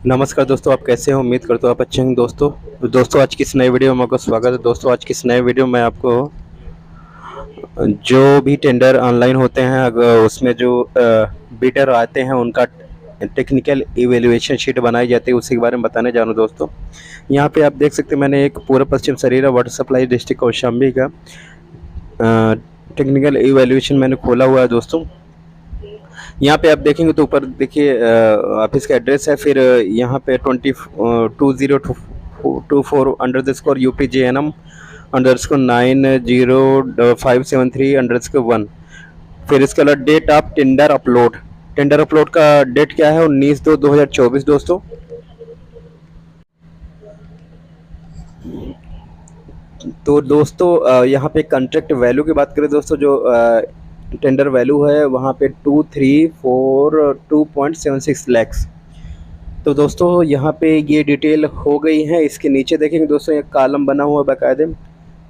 नमस्कार दोस्तों, आप कैसे हैं? उम्मीद करता हूँ आप अच्छे हैं दोस्तों आज की इस नए वीडियो में आपका स्वागत है। दोस्तों आज की इस नए वीडियो में आपको जो भी टेंडर ऑनलाइन होते हैं अगर उसमें जो बिडर आते हैं उनका टेक्निकल इवेल्युएशन शीट बनाई जाती है उसी के बारे में बताने जा रहा हूँ दोस्तों। यहाँ पे आप देख सकते हैं मैंने एक पूर्व पश्चिम सरीरा वाटर सप्लाई डिस्ट्रिक्ट कौशाम्बी का टेक्निकल इवेल्युएशन मैंने खोला हुआ है दोस्तों। यहाँ पे आप देखेंगे तो ऊपर देखिए ऑफिस का एड्रेस है, फिर यहाँ पे 2024 UPJNM _900573 _1। फिर इसके अलावा डेट ऑफ टेंडर अपलोड का डेट क्या है? 19/2/2024 दोस्तों। तो दोस्तों यहाँ पे कॉन्ट्रैक्ट वैल्यू की बात करें दोस्तों, जो टेंडर वैल्यू है वहाँ पे 2342.76 लैक्स। तो दोस्तों यहाँ पे ये डिटेल हो गई है। इसके नीचे देखेंगे दोस्तों एक कॉलम बना हुआ बाकायदे,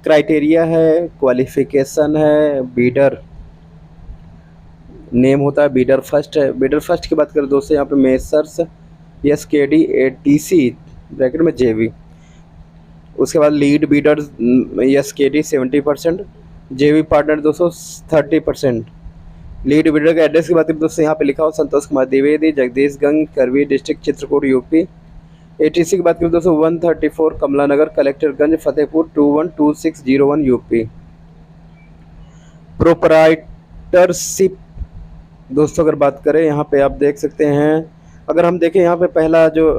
क्राइटेरिया है, क्वालिफिकेशन है, बीडर नेम होता है, बीडर फर्स्ट है। बीडर फर्स्ट की बात करें दोस्तों यहाँ पे मेसर्स SKD ATC ब्रैकेट में JV। उसके बाद lead bidder SKD 70%, JV partner दोस्तों 30%। लीड बीडर का एड्रेस की बात करें दोस्तों यहाँ पे लिखा हो संतोष कुमार द्विवेदी, जगदीशगंज, करवी डिस्ट्रिक्ट, चित्रकूट UP। ATC की बात करें दोस्तों 134 कमला नगर, कलेक्टरगंज, फतेहपुर 212601 UP। प्रोपराइटरशिप दोस्तों अगर बात करें यहाँ पे आप देख सकते हैं, अगर हम देखें यहाँ पे पहला जो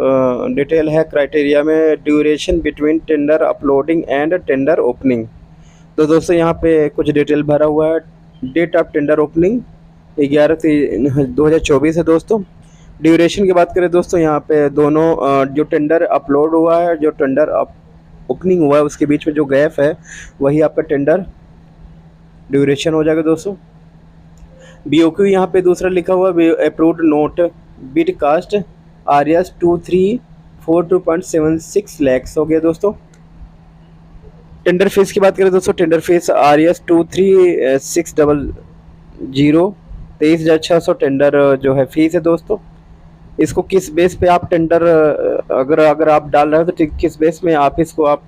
डिटेल है क्राइटेरिया में, duration between tender uploading and tender opening. तो दोस्तों यहाँ पे कुछ डिटेल भरा हुआ है। डेट ऑफ टेंडर ओपनिंग 11/2024 है दोस्तों। ड्यूरेशन की बात करें दोस्तों यहाँ पे दोनों जो टेंडर अपलोड हुआ है, जो टेंडर ओपनिंग हुआ है, उसके बीच में जो गैप है वही आपका टेंडर ड्यूरेशन हो जाएगा दोस्तों। BOQ यहाँ पे दूसरा लिखा हुआ approved note bid cost RS 2342.76 lakhs हो गया दोस्तों। टेंडर फीस की बात करें दोस्तों, टेंडर फीस RS 23,600 23,600 टेंडर जो है फीस है दोस्तों। इसको किस बेस पे आप टेंडर अगर आप डाल रहे हो तो किस बेस में आप इसको आप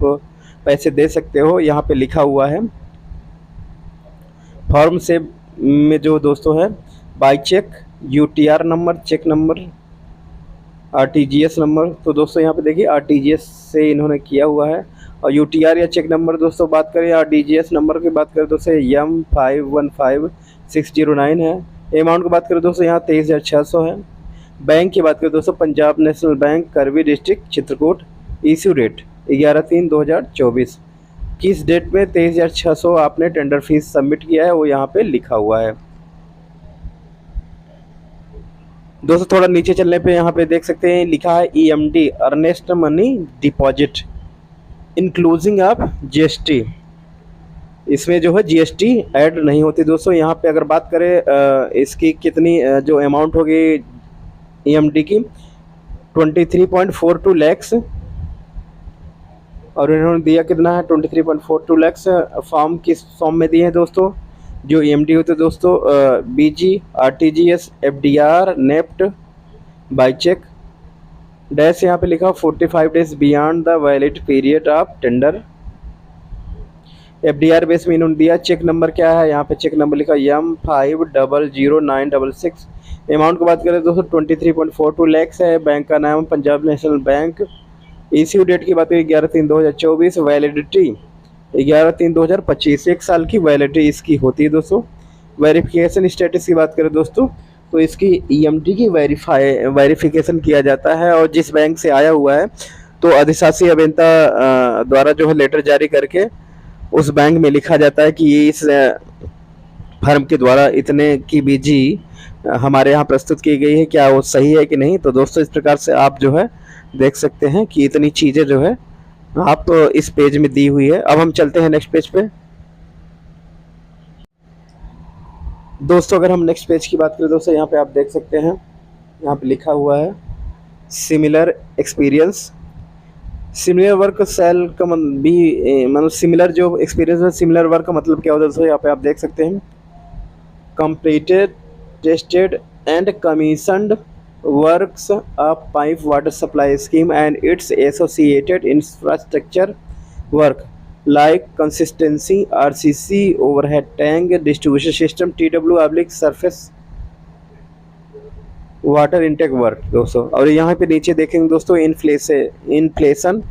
पैसे दे सकते हो, यहाँ पे लिखा हुआ है। फॉर्म से में जो दोस्तों है by cheque, UTR number, cheque number, RTGS number. तो दोस्तों यहाँ पे देखिए RTGS से इन्होंने किया हुआ है, और UTR या चेक नंबर दोस्तों बात करें, RTGS नंबर की बात करें दोस्तों M515609 है। अमाउंट की बात करें दोस्तों यहाँ 23,600 है। बैंक की बात करें दोस्तों Punjab national Bank, Karwi district, Chitrakoot. Issue date 11/3/2024। किस डेट में 23,600 आपने टेंडर फीस सबमिट किया है वो यहाँ पे लिखा हुआ है दोस्तों। थोड़ा नीचे चलने पे यहाँ पे देख सकते हैं लिखा है EMD earnest money deposit including of GST। इसमें जो है GST ऐड नहीं होती दोस्तों। यहाँ पे अगर बात करें इसकी कितनी जो अमाउंट होगी EMD की 23.42 लैक्स, और इन्होंने दिया कितना है 23.42 लैक्स। फॉर्म किस फॉर्म में दिए हैं दोस्तों? जो EMD होते हैं दोस्तों BG, RTGS, FDR, NEFT, by cheque. Dash यहाँ पे लिखा 45 days beyond the valid period of tender. FDR base में इन्होंने दिया। चेक नंबर क्या है? यहाँ पे चेक नंबर लिखा M500966। अमाउंट की बात करें दोस्तों 23.42 लैक्स है। बैंक का नाम Punjab national Bank. Issue date की बात करें 11/3/2024। वैलिडिटी 11/3/2025, 1 साल की वैलिडिटी इसकी होती है दोस्तों। वेरिफिकेशन स्टेटस की बात करें दोस्तों तो इसकी EMD की वेरिफिकेशन किया जाता है, और जिस बैंक से आया हुआ है तो अधिशासी अभियंता द्वारा जो है लेटर जारी करके उस बैंक में लिखा जाता है कि ये इस फर्म के द्वारा इतने की BG हमारे यहाँ प्रस्तुत की गई है, क्या वो सही है कि नहीं। तो दोस्तों इस प्रकार से आप जो है देख सकते हैं कि इतनी चीज़ें जो है आप इस पेज में दी हुई है। अब हम चलते हैं नेक्स्ट पेज पे दोस्तों। अगर हम नेक्स्ट पेज की बात करें दोस्तों, यहाँ पे आप देख सकते हैं यहाँ पे लिखा हुआ है similar experience. Similar work cell का मतलब सिमिलर जो एक्सपीरियंस है, सिमिलर वर्क का मतलब क्या होता है दोस्तों? यहाँ पे आप देख सकते हैं completed, tested and commissioned works a pipe water supply scheme and its associated infrastructure work like consistency, RCC, overhead tank, distribution system, TW oblique surface water intake work दोस्तों। और यहाँ पे नीचे देखेंगे दोस्तों इन्फ्लेशन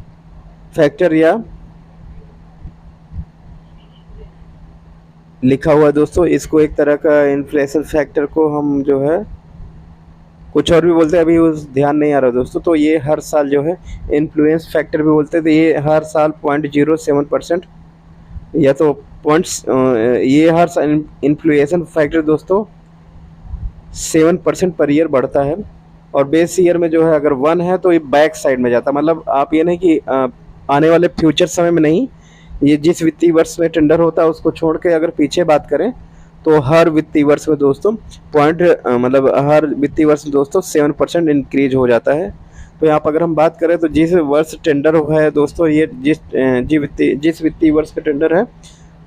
फैक्टर या लिखा हुआ दोस्तों। इसको एक तरह का इन्फ्लेशन फैक्टर को हम जो है कुछ और भी बोलते हैं, अभी उस ध्यान नहीं आ रहा दोस्तों। तो ये हर साल जो है इन्फ्लुएंस फैक्टर भी बोलते हैं, तो ये हर साल 0.07% या तो पॉइंट्स, ये हर साल इन्फ्लुएशन फैक्टर दोस्तों 7% पर ईयर बढ़ता है। और बेस ईयर में जो है अगर 1 है तो ये बैक साइड में जाता है, मतलब आप ये नहीं कि आने वाले फ्यूचर समय में नहीं, ये जिस वित्तीय वर्ष में टेंडर होता है उसको छोड़ के अगर पीछे बात करें तो हर वित्तीय वर्ष में दोस्तों मतलब हर वित्तीय वर्ष में दोस्तों 7% इंक्रीज हो जाता है। तो यहाँ पर अगर हम बात करें तो जिस वर्ष टेंडर हुआ है दोस्तों, ये जिस वित्तीय वर्ष का टेंडर है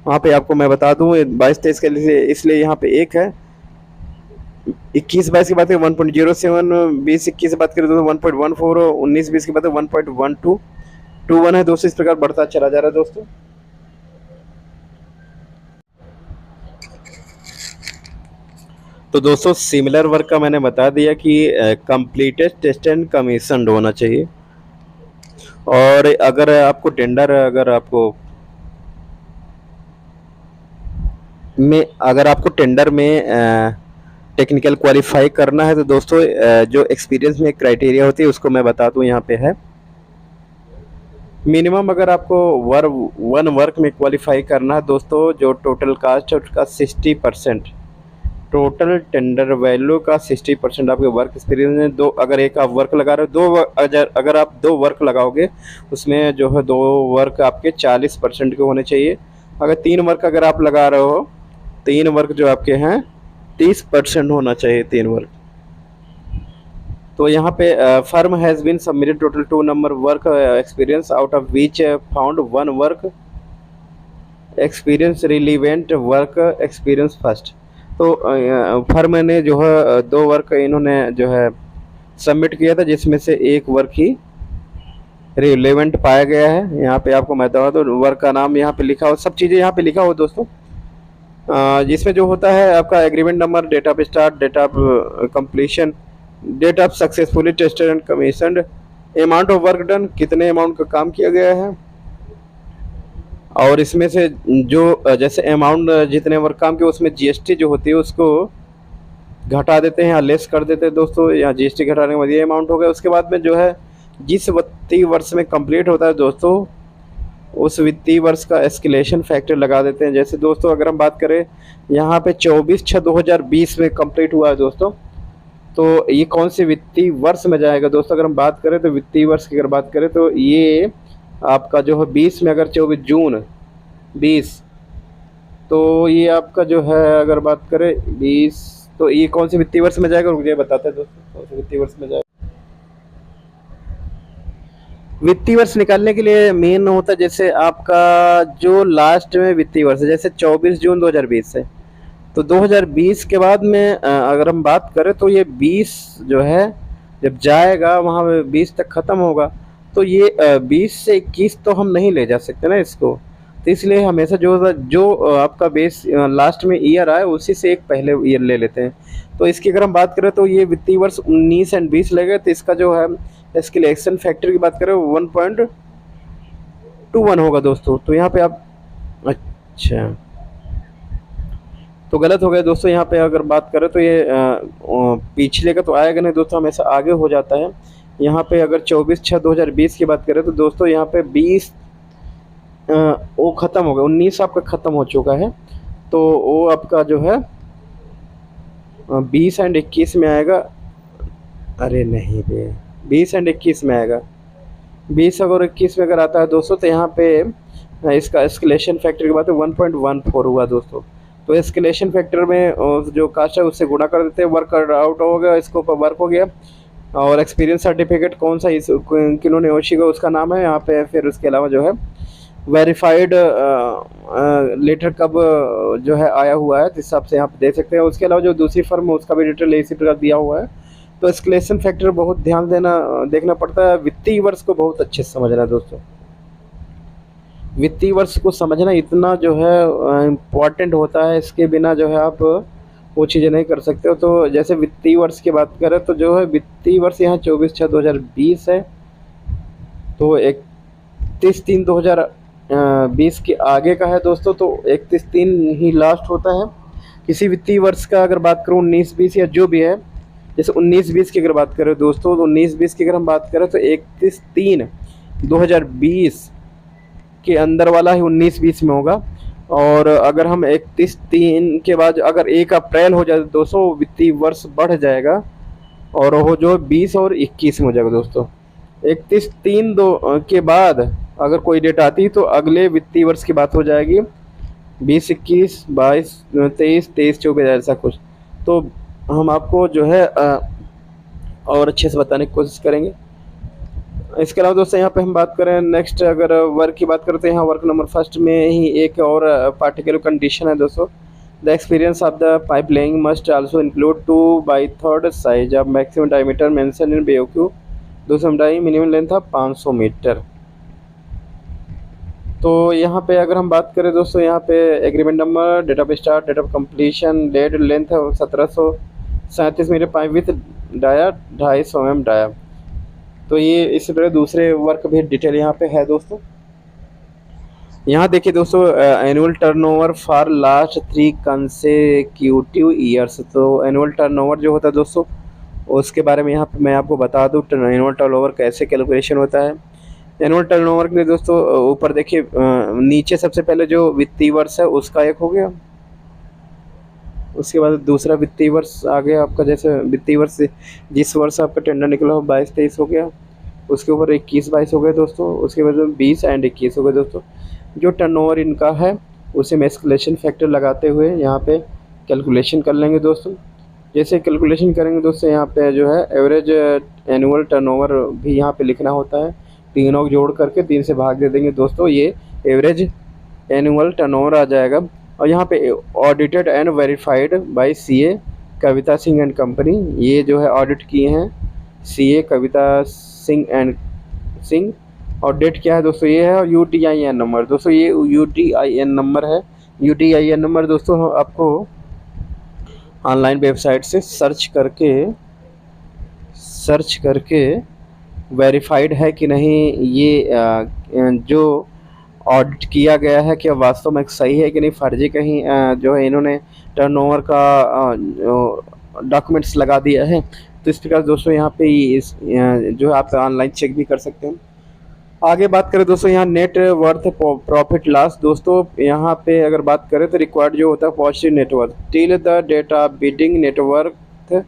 वहाँ पे आपको मैं बता दूँ 22-23 के लिए, इसलिए यहाँ पे एक है। 21-22 की बात करें 1.07, 20-21 की बात करें तो 1.14, 19-20 की बात है 1.1221 है दोस्तों। इस प्रकार बढ़ता चला जा रहा है दोस्तों। तो दोस्तों सिमिलर वर्क का मैंने बता दिया कि कंप्लीटेड टेस्ट एंड कमीशन्ड होना चाहिए। और अगर आपको टेंडर अगर आपको टेंडर में टेक्निकल क्वालिफाई करना है तो दोस्तों जो एक्सपीरियंस में क्राइटेरिया होती है उसको मैं बता दूं, यहाँ पे है मिनिमम। अगर आपको वन वर्क में क्वालिफाई करना है दोस्तों, जो टोटल कास्ट है उसका 60%, टोटल टेंडर वैल्यू का 60% आपके वर्क एक्सपीरियंस में दो, अगर एक आप वर्क लगा रहे हो अगर आप 2 वर्क लगाओगे उसमें जो है 2 वर्क आपके 40% के होने चाहिए। अगर 3 वर्क अगर आप लगा रहे हो, 3 वर्क जो आपके हैं 30% होना चाहिए 3 वर्क। तो यहाँ पे firm has been submitted total 2 number work experience out of which found 1 work experience relevant work experience first. तो फर्म ने जो है 2 वर्क इन्होंने जो है सबमिट किया था, जिसमें से 1 वर्क ही रिलेवेंट पाया गया है। यहाँ पे आपको मैं बता दूँ वर्क का नाम यहाँ पे लिखा हो, सब चीज़ें यहाँ पे लिखा हो दोस्तों। जिसमें जो होता है आपका agreement number, date of start, date of completion, date of successfully tested and commissioned, amount of work done, कितने अमाउंट का काम किया गया है। और इसमें से जो जैसे अमाउंट जितने वर्क काम किया उसमें जीएसटी जो होती है उसको घटा देते हैं या लेस कर देते हैं दोस्तों, या जीएसटी घटाने के बाद ये अमाउंट हो गया। उसके बाद में जो है जिस वित्तीय वर्ष में कंप्लीट होता है दोस्तों, उस वित्तीय वर्ष का एस्केलेशन फैक्टर लगा देते हैं। जैसे दोस्तों अगर हम बात करें यहाँ पे 24/6/2020 में कंप्लीट हुआ है दोस्तों, तो ये कौन से वित्तीय वर्ष में जाएगा दोस्तों। अगर हम बात करें तो वित्तीय वर्ष की अगर बात करें तो ये आपका जो है 20 में, अगर 24 जून 20, तो ये आपका जो है अगर बात करें 20, तो ये कौन से वित्तीय वर्ष में जाएगा, मुझे बताते हैं दोस्तों कौन से वित्तीय वर्ष में जाएगा। वित्तीय वर्ष निकालने के लिए मेन होता है जैसे आपका जो लास्ट में वित्तीय वर्ष है, जैसे 24 जून 2020 है, तो 2020 के बाद में अगर हम बात करें तो ये 20 जो है जब जाएगा वहाँ पे 20 तक ख़त्म होगा, तो ये 20 से 21 तो हम नहीं ले जा सकते ना इसको। तो इसलिए हमेशा जो आपका बेस लास्ट में ईयर आए उसी से एक पहले ईयर ले लेते हैं। तो इसकी अगर हम बात करें तो ये वित्तीय वर्ष 19 एंड 20 लगेगा, तो इसका जो है एस्केलेशन फैक्टर की बात करें 1.21 होगा दोस्तों। तो यहाँ पे आप अच्छा तो गलत हो गया दोस्तों। यहाँ पे अगर बात करें तो ये पिछले का तो आएगा नहीं दोस्तों, हमेशा आगे हो जाता है। यहाँ पे अगर 24/6/2020 की बात करें तो दोस्तों यहाँ पे 20 वो ख़त्म हो गया, 19 आपका ख़त्म हो चुका है, तो वो आपका जो है 20 एंड 21 में आएगा। अरे नहीं भैया, 20 एंड 21 में आएगा। 20 अगर 21 में अगर आता है दोस्तों तो यहाँ पे इसका एस्केलेशन फैक्टर की बात है 1.14 हुआ दोस्तों। तो एस्केलेशन फैक्टर में जो कास्ट है उससे गुणा कर देते हैं, वर्क आउट हो गया, इसको वर्क हो गया। और एक्सपीरियंस सर्टिफिकेट कौन सा किन्होंने ओशिगा उसका नाम है यहाँ पे। फिर उसके अलावा जो है वेरीफाइड लेटर कब जो है आया हुआ है, इस हिसाब से यहाँ पे दे सकते हैं। उसके अलावा जो दूसरी फर्म है उसका भी डिटेल इसी प्रकार दिया हुआ है। तो एस्केलेशन फैक्टर बहुत ध्यान देना देखना पड़ता है। वित्तीय वर्ष को बहुत अच्छे से समझना है दोस्तों। वित्तीय वर्ष को समझना इतना जो है इम्पोर्टेंट होता है, इसके बिना जो है आप वो चीज़ें नहीं कर सकते हो। तो जैसे वित्तीय वर्ष की बात करें तो जो है वित्तीय वर्ष यहाँ 24/6/2020 है। तो 31/3/2020 के आगे का है दोस्तों, तो 31/3 ही लास्ट होता है। किसी वित्तीय वर्ष का अगर बात करूँ 19-20 या जो भी है, जैसे 19-20 की अगर बात करें दोस्तों, तो 19-20 की अगर हम बात करें तो 31/3/2020 के अंदर वाला ही 19-20 में होगा। और अगर हम 31/3 के बाद अगर 1 अप्रैल हो जाए तो दोस्तों वित्तीय वर्ष बढ़ जाएगा और वो जो 20 और 21 में हो जाएगा दोस्तों। 31/3 के बाद अगर कोई डेट आती तो अगले वित्तीय वर्ष की बात हो जाएगी 20-21, 22-23, 23-24 ऐसा कुछ। तो हम आपको जो है और अच्छे से बताने की कोशिश करेंगे। इसके अलावा दोस्तों यहाँ पे हम बात करें नेक्स्ट, अगर वर्क की बात करते हैं, यहाँ वर्क नंबर फर्स्ट में ही एक और पार्टिकुलर कंडीशन है दोस्तों। The experience of the pipe laying must also include 2/3 size of maximum diameter mention in BOQ 200 dia, minimum length of 500 metre. तो यहाँ पे अगर हम बात करें दोस्तों, यहाँ पे agreement number, date of start, date of completion, date, length है 1737 metre, pipe with dia 250 mm dia. तो ये इसी तरह दूसरे वर्क भी डिटेल यहाँ पे है दोस्तों। यहाँ देखिए दोस्तों, annual turnover for last 3 consecutive years. तो एनुअल टर्नओवर जो होता है दोस्तों, उसके बारे में यहाँ पे मैं आपको बता दूँ एनुअल टर्नओवर कैसे कैलकुलेशन होता है। एनुअल टर्नओवर के लिए दोस्तों ऊपर देखिए, नीचे सबसे पहले जो वित्तीय वर्ष है उसका एक हो गया, उसके बाद दूसरा वित्तीय वर्ष आ गया आपका, जैसे वित्तीय वर्ष जिस वर्ष आपका टेंडर निकला हो 22-23 हो गया, उसके ऊपर 21-22 हो गए दोस्तों, उसके बाद 20 एंड 21 हो गए दोस्तों। जो टर्नओवर इनका है उसे हम एस्केलेशन फैक्टर लगाते हुए यहाँ पे कैलकुलेशन कर लेंगे दोस्तों। जैसे कैलकुलेशन करेंगे दोस्तों, यहाँ पे जो है एवरेज एनुअल टर्नओवर भी यहाँ पे लिखना होता है, तीनों जोड़ करके 3 से भाग दे देंगे दोस्तों, ये एवरेज एनुअल टर्नओवर आ जाएगा। और यहाँ पे audited and verified bye CA Kavita Singh and company, ये जो है ऑडिट किए हैं CA कविता सिंह एंड सिंह। और डेट क्या है दोस्तों, ये है। और UTIN नंबर दोस्तों, ये UTIN नंबर है। UTIN नंबर दोस्तों आपको ऑनलाइन वेबसाइट से सर्च करके वेरीफाइड है कि नहीं, ये जो ऑडिट किया गया है क्या वास्तव में सही है कि नहीं, फर्जी कहीं जो है इन्होंने टर्नओवर का डॉक्यूमेंट्स लगा दिया है। तो इस प्रकार दोस्तों यहाँ पे इस जो है आप ऑनलाइन चेक भी कर सकते हैं। आगे बात करें दोस्तों, यहाँ नेट वर्थ प्रॉफिट लॉस। दोस्तों यहाँ पे अगर बात करें तो रिक्वायर्ड जो होता है positive net worth till the date of bidding net worth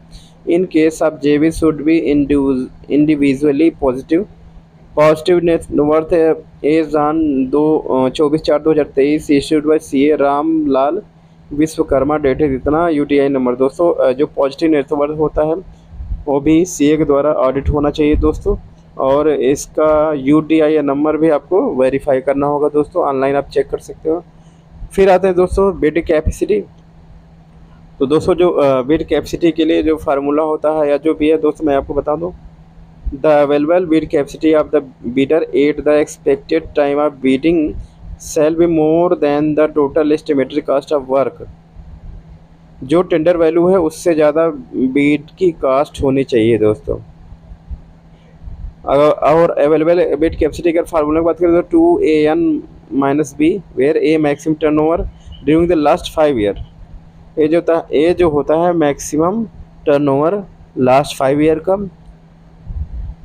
in case of JV should be individually positive. Positive net worth as on 24/4/2023 issued by CA Ramlal Vishwakarma, date है इतना। UTI नंबर दोस्तों, जो पॉजिटिव नेटवर्थ होता है वो भी CA के द्वारा ऑडिट होना चाहिए दोस्तों, और इसका UTI नंबर भी आपको वेरीफाई करना होगा दोस्तों, ऑनलाइन आप चेक कर सकते हो। फिर आते हैं दोस्तों बिड कैपेसिटी। तो दोस्तों जो बिड कैपेसिटी के लिए जो फार्मूला होता है या जो भी है दोस्तों, मैं आपको बता दूं, the available bid capacity of the bidder at the expected time of bidding shall be more than the total estimated cost of work. जो टेंडर वैल्यू है उससे ज़्यादा बिड की कॉस्ट होनी चाहिए दोस्तों। और अवेलेबल बिड कैपेसिटी का फार्मूला की बात करें तो 2AN-B where A maximum turnover during the last 5 year. A जो होता है मैक्सिमम टर्नओवर लास्ट 5 ईयर का।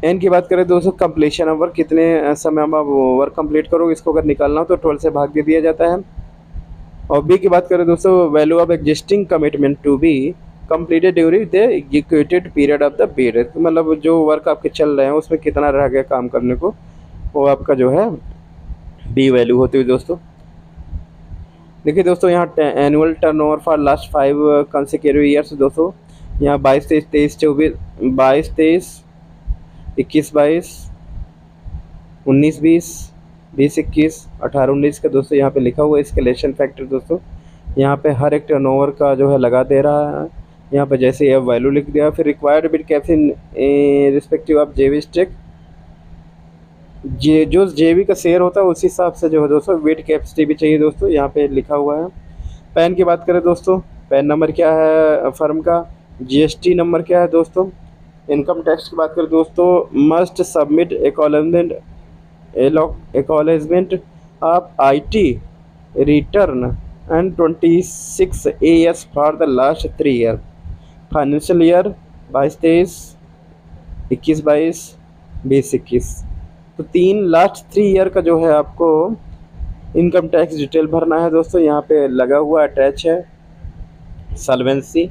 एन की बात करें दोस्तों कंप्लीशन ऑफ वर्क, कितने समय में आप वर्क कंप्लीट करोगे, इसको अगर निकालना हो तो 12 से भाग दे दिया जाता है। और बी की बात करें दोस्तों value of existing commitment to be completed during the executed period of the bid. तो मतलब जो वर्क आपके चल रहे हैं उसमें कितना रह गया काम करने को, वो आपका जो है बी वैल्यू होती है दोस्तों। देखिए दोस्तों यहाँ annual turnover for last 5 consecutive years दोस्तों, यहाँ 22-23, 23-24, 22-23, 21-22, 19-20, 20-21, 18-19 का दोस्तों यहाँ पे लिखा हुआ है एस्केलेशन फैक्टर दोस्तों। यहाँ पे हर एक टर्नओवर का जो है लगा दे रहा है यहाँ पे जैसे ये वैल्यू लिख दिया, फिर required bit caption respective of जेवी स्टेक, जो जेवी का शेयर होता है उसी हिसाब से जो है दोस्तों वेट कैपेसिटी भी चाहिए दोस्तों, यहाँ पे लिखा हुआ है। पैन की बात करें दोस्तों, पैन नंबर क्या है फर्म का, जीएसटी नंबर क्या है दोस्तों। इनकम टैक्स की बात करें दोस्तों, must submit acknowledgement of IT return and 26 AS for the last 3 year, financial year 22-23, 21-22, 20-21। तो 3 लास्ट 3 ईयर का जो है आपको इनकम टैक्स डिटेल भरना है दोस्तों, यहाँ पे लगा हुआ अटैच है सॉल्वेंसी।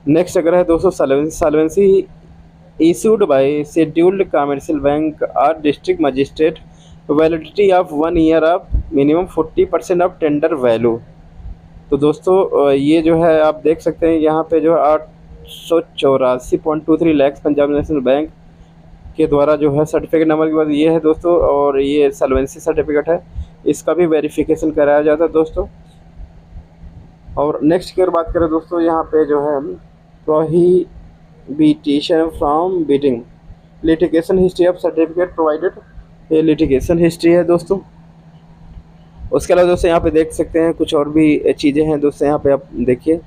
नेक्स्ट अगर है दोस्तों solvency issued by scheduled commercial bank or district magistrate, validity of 1 year of minimum 40% of tender value। तो दोस्तों ये जो है आप देख सकते हैं यहाँ पे जो 884.23 लाख पंजाब नेशनल बैंक के द्वारा जो है सर्टिफिकेट नंबर के बाद ये है दोस्तों, और ये सॉल्वेंसी सर्टिफिकेट है, इसका भी वेरिफिकेशन कराया जाता है दोस्तों। और नेक्स्ट की अगर बात करें दोस्तों, यहाँ पे जो है prohibition from bidding, litigation history of certificate provided, ये लिटिगेशन हिस्ट्री है दोस्तों। उसके अलावा दोस्तों यहाँ पे देख सकते हैं कुछ और भी चीज़ें हैं दोस्तों, यहाँ पे आप देखिए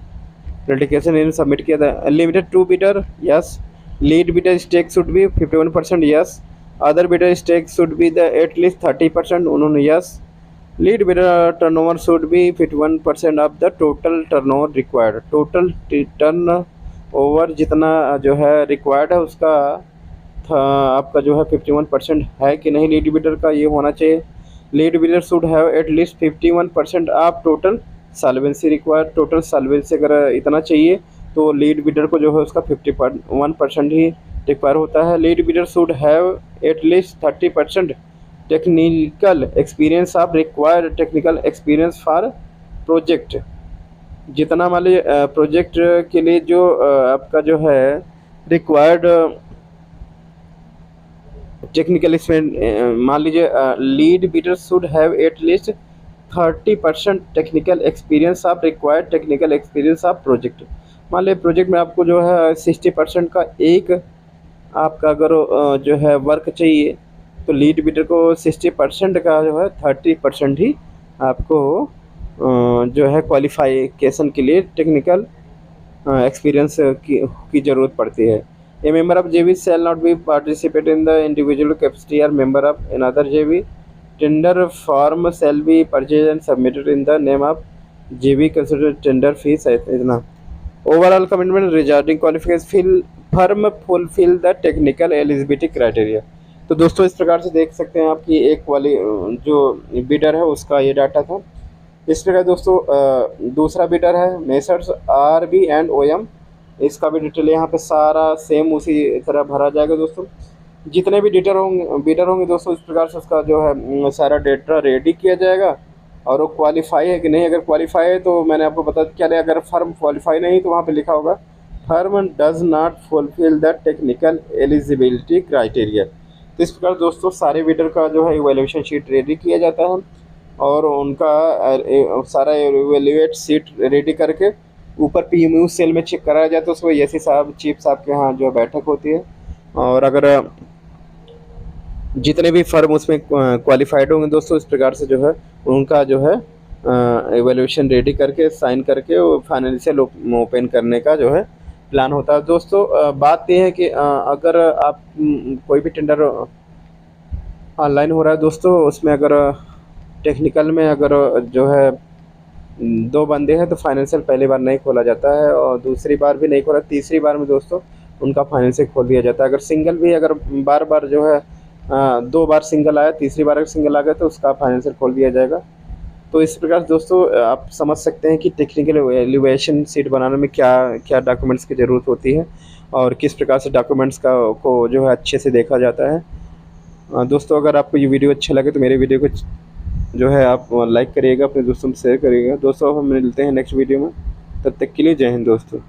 लिटिगेशन इन्होंने सबमिट किया था। Limited to bidder yes, lead bidder stake should be 51% yes, other bidder stake should be the at least 30% उन्होंने yes, lead bidder turnover should be 51% of the total turnover required, total turnover जितना जो है required है उसका आपका जो है 51% है कि नहीं लीड बिडर का, ये होना चाहिए। Lead bidder should have at least 51% of total solvency required, total solvency अगर इतना चाहिए तो लीड बिडर को जो है उसका 51% ही रिक्वायर होता है। Lead bidder should have at least 30% technical experience of required technical experience for project, जितना मान लीजिए प्रोजेक्ट के लिए जो आपका जो है रिक्वायर्ड टेक्निकल एक्सपीरियंस, मान लीजिए lead bidder should have at least 30% technical experience of required technical experience of project. मान लीजिए प्रोजेक्ट में आपको जो है 60% का एक आपका अगर जो है वर्क चाहिए तो लीड बिडर को 60% का जो है 30% ही आपको जो है क्वालिफिकेशन के लिए टेक्निकल एक्सपीरियंस की ज़रूरत पड़ती है। ए member of JV shall not be participate in the individual capacity or member of another JV, tender form shall be purchase and submitted in the name of JV consider tender fees इतना। Overall commitment regarding qualification firm fulfil the technical eligibility criteria. तो दोस्तों इस प्रकार से देख सकते हैं आपकी एक वाली जो बिडर है उसका ये डाटा था। इस प्रकार दोस्तों दूसरा बिडर है मेसर्स आरबी एंड ओएम, इसका भी डिटेल यहाँ पे सारा सेम उसी तरह भरा जाएगा दोस्तों। जितने भी बिडर होंगे दोस्तों इस प्रकार से उसका जो है सारा डेटा रेडी किया जाएगा, और वो क्वालिफाई है कि नहीं, अगर क्वालिफाई है तो मैंने आपको बता क्या है, अगर फर्म क्वालिफाई नहीं तो वहाँ पे लिखा होगा firm does not fulfil the technical eligibility criteria. तो इस प्रकार दोस्तों सारे बिडर का जो है इवैल्यूएशन शीट रेडी किया जाता है, और उनका सारा इवैल्यूएट शीट रेडी करके ऊपर पीएमयू सेल में चेक कराया जाता है, उसमें एसी साहब चीफ साहब के यहाँ जो बैठक होती है, और अगर जितने भी फर्म उसमें क्वालिफाइड होंगे दोस्तों इस प्रकार से जो है उनका जो है इवैल्यूएशन रेडी करके साइन करके वो फाइनेंशियल ओपन करने का जो है प्लान होता है दोस्तों। बात ये है कि अगर आप कोई भी टेंडर ऑनलाइन हो रहा है दोस्तों, उसमें अगर टेक्निकल में अगर जो है 2 बंदे हैं तो फाइनेंशियल पहली बार नहीं खोला जाता है, और दूसरी बार भी नहीं खोला, तीसरी बार में दोस्तों उनका फाइनेंशियल खोल दिया जाता है। अगर सिंगल भी अगर बार बार जो है 2 बार सिंगल आया, तीसरी बार अगर सिंगल आ गया तो उसका फाइनेंशियल खोल दिया जाएगा। तो इस प्रकार दोस्तों आप समझ सकते हैं कि टेक्निकल एलिवेशन शीट बनाने में क्या क्या डॉक्यूमेंट्स की ज़रूरत होती है, और किस प्रकार से डॉक्यूमेंट्स को जो है अच्छे से देखा जाता है। दोस्तों अगर आपको ये वीडियो अच्छा लगे तो मेरे वीडियो को जो है आप लाइक करिएगा, अपने दोस्तों में शेयर करिएगा। दोस्तों हम मिलते हैं नेक्स्ट वीडियो में, तब तक के लिए जय हिंद दोस्तों।